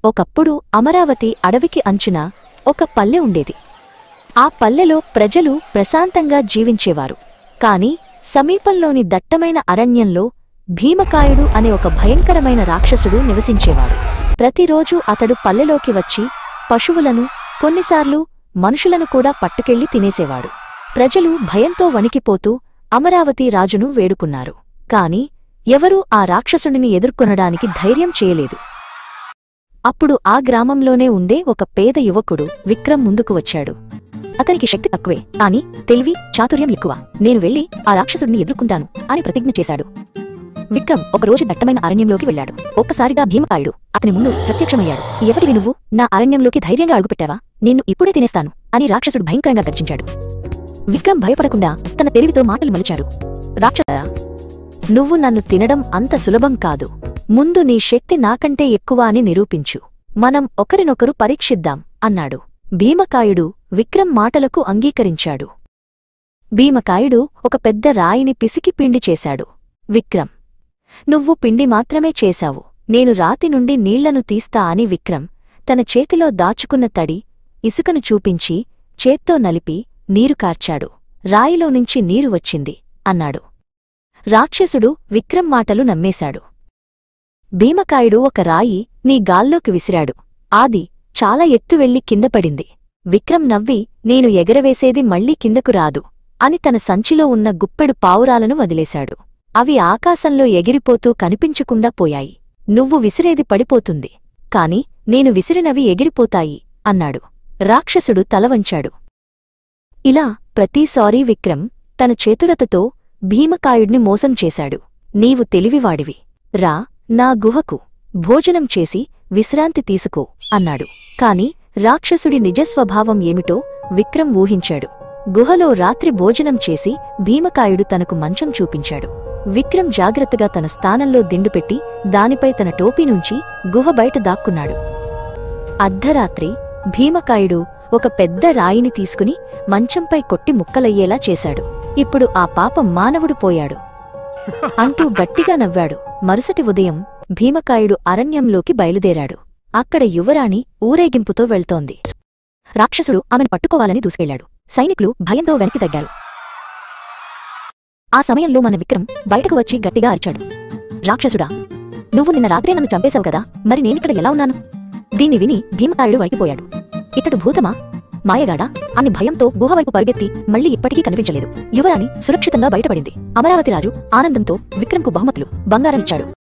ఒకప్పుడు అమరావతి అడవికి అంచున ఒక పల్లె ఉండేది. ఆ పల్లెలో ప్రజలు ప్రశాంతంగా జీవించేవారు. కాని సమీపంలోని దట్టమైన అరణ్యంలో భీమకాయుడు అనే ఒక భయంకరమైన రాక్షసుడు నివసించేవాడు. ప్రతిరోజూ అతడు పల్లెలోకి వచ్చి పశువులను, కొన్నిసార్లు మనుషులను కూడా పట్టుకెళ్లి తినేసేవాడు. ప్రజలు భయంతో వణికిపోతూ అమరావతి రాజును వేడుకున్నారు. కాని ఎవరూ ఆ రాక్షసుడిని ఎదుర్కొనడానికి ధైర్యం చేయలేదు. అప్పుడు ఆ గ్రామంలోనే ఉండే ఒక పేద యువకుడు విక్రమ్ ముందుకు వచ్చాడు. అతనికి శక్తి తక్కువే, కాని తెలివి, చాతుర్యం ఎక్కువ. నేను వెళ్లి ఆ రాక్షసుడిని ఎదుర్కొంటాను అని ప్రతిజ్ఞ చేశాడు. విక్రమ్ ఒకరోజు దట్టమైన అరణ్యంలోకి వెళ్లాడు. ఒక్కసారిగా భీమకాయుడు అతని ముందు ప్రత్యక్షమయ్యాడు. ఎవడివి నువ్వు? నా అరణ్యంలోకి ధైర్యంగా అడుగుపెట్టావా? నిన్ను ఇప్పుడే తినేస్తాను అని రాక్షసుడు భయంకరంగా గర్జించాడు. విక్రమ్ భయపడకుండా తన తెలివితో మాటలు మలిచాడు. రాక్షస, నువ్వు నన్ను తినడం అంత సులభం కాదు. ముందు నీ శక్తి నాకంటే ఎక్కువ అని నిరూపించు. మనం ఒకరినొకరు పరీక్షిద్దాం అన్నాడు. భీమకాయుడు విక్రమ్ మాటలకు అంగీకరించాడు. భీమకాయుడు ఒక పెద్ద రాయిని పిసికి పిండి చేశాడు. విక్రమ్, నువ్వు పిండి మాత్రమే చేశావు. నేను రాతి నుండి నీళ్లను తీస్తా అని విక్రమ్ తన చేతిలో దాచుకున్న తడి, ఇసుకను చూపించి చేత్తో నలిపి నీరు కార్చాడు. రాయిలోనుంచి నీరు వచ్చింది అన్నాడు. రాక్షసుడు విక్రమ్ మాటలు నమ్మేశాడు. భీమకాయుడు ఒక రాయి నీ గాల్లోకి విసిరాడు. ఆది చాలా ఎత్తు వెళ్లి కిందపడింది. విక్రమ్ నవ్వి, నేను ఎగరవేసేది మళ్లీ కిందకు రాదు అని తన సంచిలో ఉన్న గుప్పెడు పావురాలను వదిలేశాడు. అవి ఆకాశంలో ఎగిరిపోతూ కనిపించకుండా పోయాయి. నువ్వు విసిరేది పడిపోతుంది, కాని నేను విసిరినవి ఎగిరిపోతాయి అన్నాడు. రాక్షసుడు తలవంచాడు. ఇలా ప్రతిసారీ విక్రమ్ తన చేతులతో భీమకాయుడిని మోసం చేశాడు. నీవు తెలివివాడివి, రా నా గుహకు భోజనం చేసి విశ్రాంతి తీసుకో అన్నాడు. కాని రాక్షసుడి నిజస్వభావం ఏమిటో విక్రమ్ ఊహించాడు. గుహలో రాత్రి భోజనం చేసి భీమకాయుడు తనకు మంచం చూపించాడు. విక్రమ్ జాగ్రత్తగా తన స్థానంలో దిండుపెట్టి దానిపై తన టోపీ నుంచి గుహ బయట దాక్కున్నాడు. అర్ధరాత్రి భీమకాయుడు ఒక పెద్ద రాయిని తీసుకుని మంచంపై కొట్టి ముక్కలయ్యేలా చేశాడు. ఇప్పుడు ఆ పాపం మానవుడు పోయాడు అంటూ గట్టిగా నవ్వాడు. మరుసటి ఉదయం భీమకాయుడు అరణ్యంలోకి బయలుదేరాడు. అక్కడ యువరాణి ఊరేగింపుతో వెళ్తోంది. రాక్షసుడు ఆమెను పట్టుకోవాలని దూసుకెళ్లాడు. సైనికులు భయంతో వెనక్కి తగ్గారు. ఆ సమయంలో మన విక్రమ్ బయటకు వచ్చి గట్టిగా అరిచాడు. రాక్షసుడా, నువ్వు నిన్న రాత్రే నన్ను చంపేశావు కదా, మరి నేనిక్కడ ఎలా ఉన్నాను? దీన్ని విని భీమకాయుడు వణికిపోయాడు. ఇతడు భూతమా, మాయగాడా అని భయంతో గుహవైపు పరుగెత్తి మళ్లీ ఇప్పటికీ కనిపించలేదు. యువరాణి సురక్షితంగా బయటపడింది. అమరావతి రాజు ఆనందంతో విక్రమ్కు బహుమతులు, బంగారం ఇచ్చాడు.